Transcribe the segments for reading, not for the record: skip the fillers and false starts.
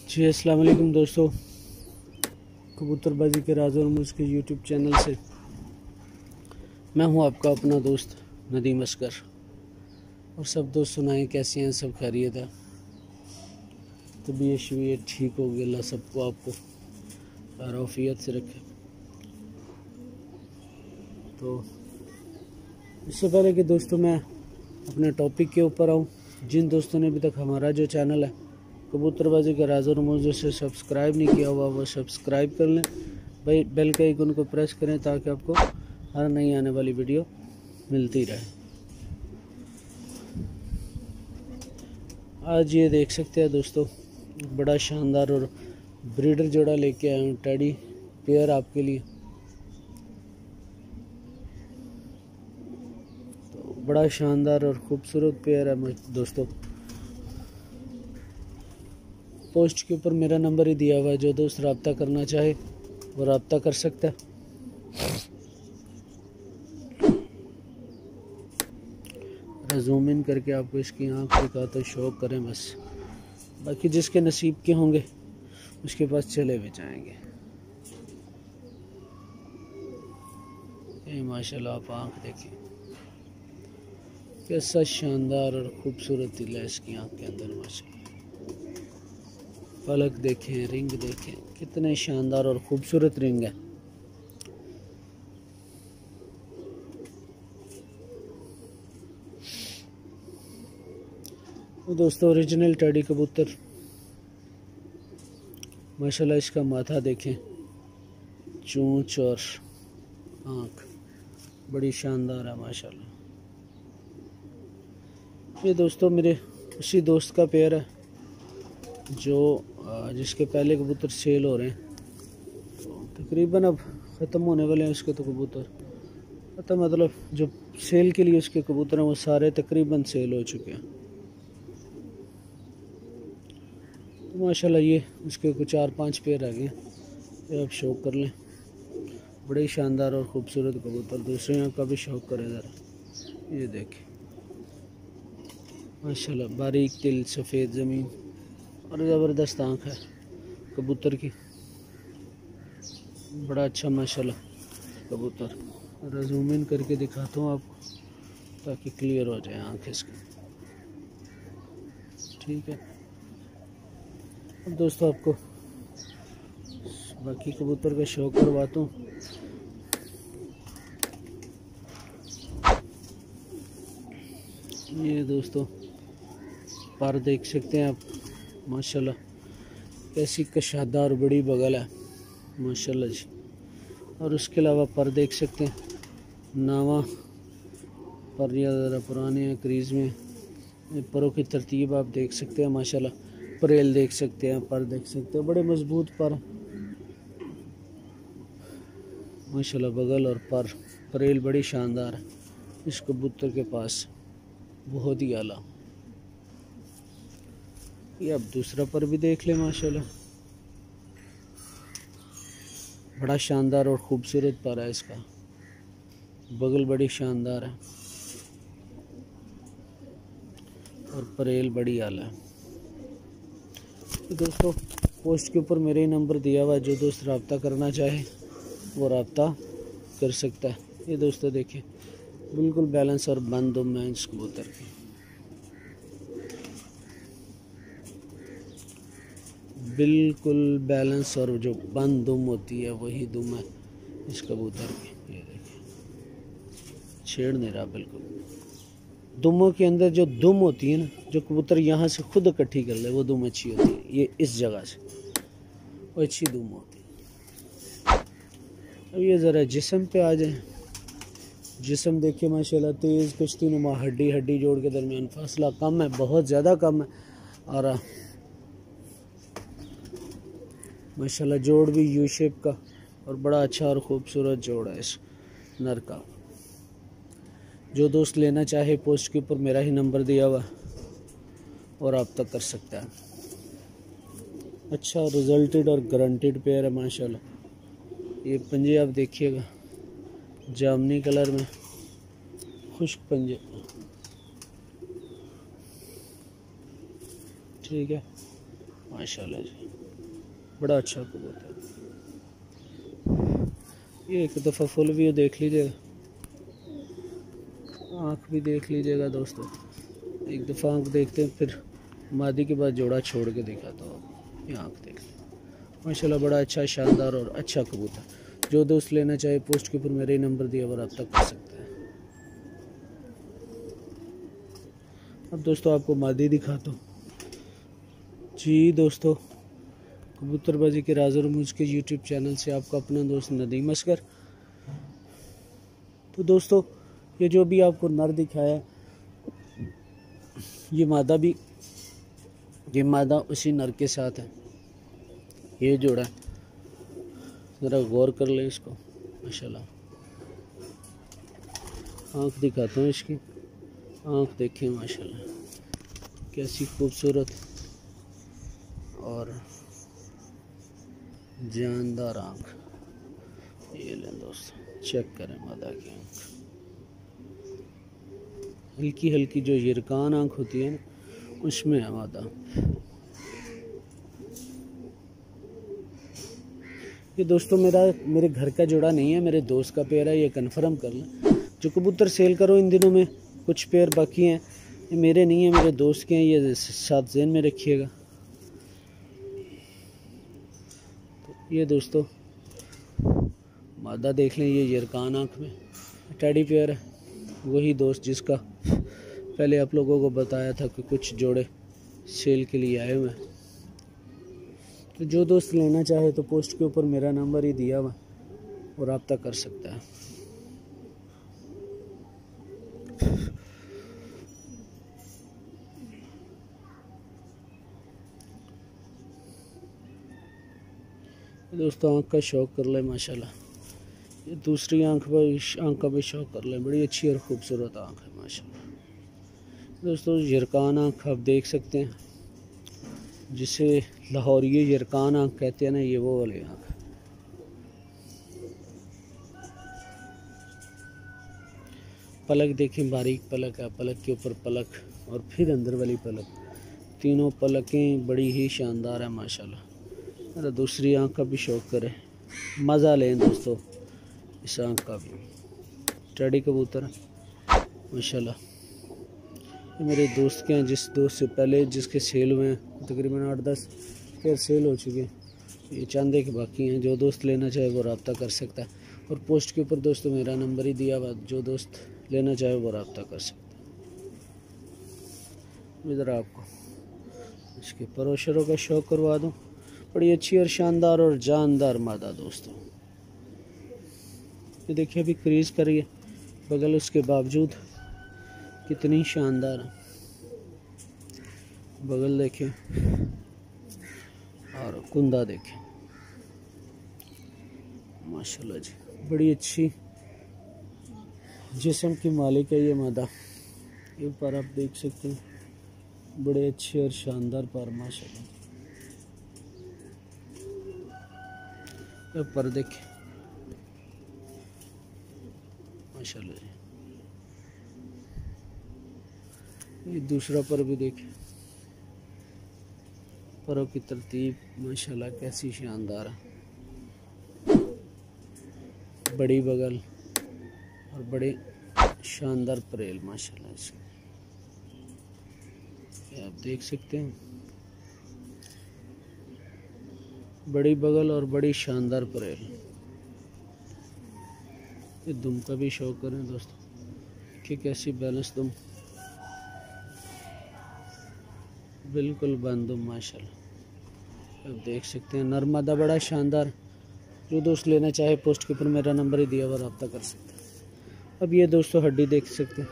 जी अस्सलाम वालेकुम दोस्तों, कबूतरबाजी के राज और मुझ के यूट्यूब चैनल से मैं हूं आपका अपना दोस्त नदीम असगर। और सब दोस्त सुनाएं कैसे हैं, सब खैरियत है? तबीयत शबीयत ठीक होगी, अल्लाह सबको आपको आरोफियत से रखे। तो इससे पहले कि दोस्तों मैं अपने टॉपिक के ऊपर आऊँ, जिन दोस्तों ने अभी तक हमारा जो चैनल है कबूतरबाजी के राज और मुझ से सब्सक्राइब नहीं किया हुआ वो सब्सक्राइब कर लें, भाई बेल के आइकन को प्रेस करें ताकि आपको हर नई आने वाली वीडियो मिलती रहे। आज ये देख सकते हैं दोस्तों, बड़ा शानदार और ब्रीडर जोड़ा लेके आया हूँ, टेडी पेयर आपके लिए। तो बड़ा शानदार और ख़ूबसूरत पेयर है दोस्तों। पोस्ट के ऊपर मेरा नंबर ही दिया हुआ है, जो दोस्त रब्ता करना चाहे वो रब्ता कर सकता है। जूम इन करके आपको इसकी आँख दिखाता शौक करें बस, बाकी जिसके नसीब के होंगे उसके पास चले भी जाएंगे। ये माशाल्लाह आप आँख देखें, कैसा शानदार और खूबसूरत दिल है इसकी आँख के अंदर माशाल्लाह। पलक देखें, रिंग देखें, कितने शानदार और खूबसूरत रिंग है। तो दोस्तों ओरिजिनल टेडी कबूतर माशाल्लाह, इसका माथा देखें, चोंच और आँख बड़ी शानदार है माशाल्लाह। ये दोस्तों मेरे उसी दोस्त का पेयर है जो जिसके पहले कबूतर सेल हो रहे हैं। तो तकरीबन अब ख़त्म होने वाले हैं उसके तो कबूतर, ख़त्म मतलब जो सेल के लिए उसके कबूतर हैं वो सारे तकरीबन सेल हो चुके हैं। तो माशाल्लाह ये उसके कुछ 4-5 पेयर आ गए, ये आप शौक कर लें। बड़े शानदार और ख़ूबसूरत कबूतर, दूसरे का भी शौक करें ज़रा। ये देखें माशाल्लाह, बारीक तिल, सफ़ेद ज़मीन और ज़बरदस्त आँख है कबूतर की। बड़ा अच्छा माशाल्लाह कबूतर। और जूम इन करके दिखाता हूँ आपको ताकि क्लियर हो जाए आँख इसकी। ठीक है, अब दोस्तों आपको बाकी कबूतर का शौक करवाता हूँ। ये दोस्तों पर देख सकते हैं आप माशाल्लाह, कैसी कशादा और बड़ी बगल है माशाल्लाह जी। और उसके अलावा पर देख सकते हैं, नावा पर या ज़रा पुराने हैं क्रीज़ में, परों की तरतीब आप देख सकते हैं माशाल्लाह। परेल देख सकते हैं, पर देख सकते हैं, बड़े मजबूत पर माशाल्लाह। बगल और पर परेल बड़ी शानदार है इस कबूतर के पास, बहुत ही आला। ये अब दूसरा पर भी देख ले माशाल्लाह, बड़ा शानदार और ख़ूबसूरत पर है इसका, बगल बड़ी शानदार है और परेल बड़ी आला है। तो दोस्तों पोस्ट के ऊपर मेरे ही नंबर दिया हुआ है, जो दोस्त रब्ता करना चाहे वो रब्ता कर सकता है। ये दोस्तों देखें, बिल्कुल बैलेंस और बंद दुम है इस कबूतर की, बिल्कुल बैलेंस और जो बंद दुम होती है वही दुम है इस कबूतर की। ये देखिए छेड़ नहीं रहा, बिल्कुल दुमों के अंदर जो दुम होती है ना, जो कबूतर यहाँ से खुद इकट्ठी कर ले वो दुम अच्छी होती है। ये इस जगह से वो अच्छी दुम होती है। अब ये ज़रा जिस्म पे आ जाए, जिस्म देखिए माशाल्लाह, तेज़ कश्ती नुमा, हड्डी हड्डी जोड़ के दरमियान फासला कम है, बहुत ज़्यादा कम है। और माशाल्लाह जोड़ भी यू शेप का और बड़ा अच्छा और ख़ूबसूरत जोड़ है इस नर का। जो दोस्त लेना चाहे पोस्ट के ऊपर मेरा ही नंबर दिया हुआ और आप तक कर सकता है। अच्छा रिजल्टेड और गारंटेड पेयर है माशाल्लाह। ये पंजे आप देखिएगा, जामनी कलर में खुश्क पंजे, ठीक है। माशाल्लाह जी, बड़ा अच्छा कबूतर। ये एक दफ़ा फुल व्यू देख लीजिएगा, आँख भी देख लीजिएगा दोस्तों। एक दफ़ा आँख देखते हैं, फिर मादी के बाद जोड़ा छोड़ के दिखाता हूँ आपको। ये आँख देख लें माशाल्लाह, बड़ा अच्छा शानदार और अच्छा कबूतर। जो दोस्त लेना चाहे पोस्ट के ऊपर मेरे ही नंबर दिया और रब्ता कर सकते हैं। अब दोस्तों आपको मादी दिखाता हूँ जी। दोस्तों कबूतरबाजी के राज और मुझ के यूट्यूब चैनल से आपका अपना दोस्त नदीम असगर। तो दोस्तों ये जो भी आपको नर दिखाया, ये मादा उसी नर के साथ है। ये जोड़ा ज़रा गौर कर लें इसको माशाल्लाह। आँख दिखाता हूँ इसकी, आँख देखें माशाल्लाह कैसी खूबसूरत और जानदार आँख। ये लें दोस्तों, चेक करें मादा की आँख। हल्की हल्की जो यरकान आँख होती है ना, उसमें है मादा। ये दोस्तों मेरे घर का जोड़ा नहीं है, मेरे दोस्त का पेयर है, ये कन्फर्म कर लें। जो कबूतर सेल करो इन दिनों में कुछ पेयर बाकी हैं, ये मेरे नहीं है, मेरे दोस्त के हैं, ये साथ ज़हन में रखिएगा। तो ये दोस्तों मादा देख लें, ये यरकान आँख में टेडी पेयर है। वही दोस्त जिसका पहले आप लोगों को बताया था कि कुछ जोड़े सेल के लिए आए हुए हैं। तो जो दोस्त लेना चाहे तो पोस्ट के ऊपर मेरा नंबर ही दिया हुआ और रब्ता कर सकता है। दोस्तों आँख का शौक कर ले माशाल्लाह। ये दूसरी आँख का भी शौक कर ले, बड़ी अच्छी और ख़ूबसूरत आँख है माशाल्लाह। दोस्तों यरकान आँख आप देख सकते हैं, जिसे लाहौरी यरकान आँख कहते हैं ना, ये वो वाली आँख। पलक देखें, बारीक पलक है, पलक के ऊपर पलक और फिर अंदर वाली पलक, तीनों पलकें बड़ी ही शानदार है माशाल्लाह। अरे दूसरी आँख का भी शौक करें, मज़ा लें दोस्तों इस आँख का भी। टेडी कबूतर माशाल्लाह, ये मेरे दोस्त के हैं, जिस दोस्त से पहले जिसके सेल हुए हैं तकरीबन 8-10 पेयर सेल हो चुके हैं। ये चांदे के बाकी हैं। जो दोस्त लेना चाहे वो रब्ता कर सकता है और पोस्ट के ऊपर दोस्तों मेरा नंबर ही दिया हुआ, जो दोस्त लेना चाहे वो रब्ता कर सकता है। इधर आपको इसके परोशरों का शौक करवा दूँ। बड़ी अच्छी और शानदार और जानदार मादा दोस्तों। ये देखिए अभी क्रीज करिए बगल, उसके बावजूद कितनी शानदार है। बगल देखें और कुंदा देखें माशाल्लाह जी, बड़ी अच्छी जिस्म की मालिक है ये मादा। ये पर आप देख सकते हैं, बड़े अच्छे और शानदार पर माशाल्लाह। ये पर देखें माशाल्लाह जी। ये दूसरा पर भी देखें, परों की तरतीब माशाल्लाह कैसी शानदार है। बड़ी बगल और बड़े शानदार परेल माशाल्लाह इसके, आप देख सकते हैं। बड़ी बगल और बड़ी शानदार परेल। ये दुम का भी शौक करें दोस्तों कि कैसी बैलेंस दुम, बिल्कुल बंद दुम माशाल्लाह। आप देख सकते हैं नरमादा बड़ा शानदार। जो दोस्त लेना चाहे पोस्ट के ऊपर मेरा नंबर ही दिया हुआ, रब्ता कर सकते हैं। अब ये दोस्तों हड्डी देख सकते हैं,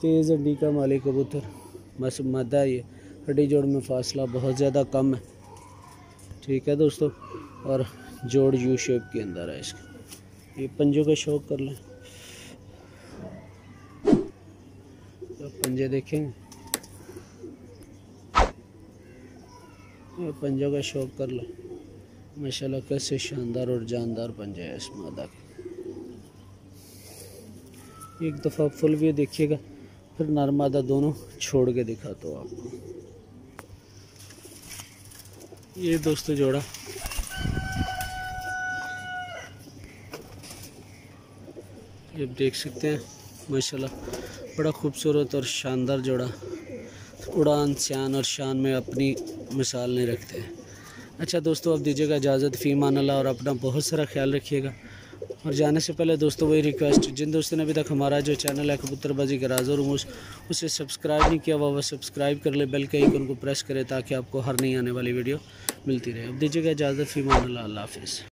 तेज़ हड्डी का मालिक कबूतर, बस मादा। ये हड्डी जोड़ में फासला बहुत ज़्यादा कम है, ठीक है दोस्तों, और जोड़ यू शेप के अंदर है इसका। ये पंजों का शौक कर लें, तो पंजे देखेंगे, ये पंजों का शौक कर लें माशाल्लाह, कैसे शानदार और जानदार पंजे है इस मादा के। एक दफ़ा फुल व्यू देखिएगा, फिर नर मादा दोनों छोड़ के दिखाता हूँ आपको। ये दोस्तों जोड़ा ये देख सकते हैं माशाल्लाह, बड़ा खूबसूरत और शानदार जोड़ा। उड़ान, शान और शान में अपनी मिसाल नहीं रखते हैं। अच्छा दोस्तों, अब दीजिएगा इजाज़त, फ़ी मान अल्लाह, और अपना बहुत सारा ख्याल रखिएगा। और जाने से पहले दोस्तों वही रिक्वेस्ट, जिन दोस्तों ने अभी तक हमारा जो चैनल है कबूतरबाजी का राज और उमूस उसे सब्सक्राइब नहीं किया वह सब्सक्राइब कर ले, बेल के आइकन को प्रेस करें ताकि आपको हर नई आने वाली वीडियो मिलती रहे। अब दीजिएगा इजाज़त, फ़ी मान अल्लाह, अल्लाह हाफ़िज़।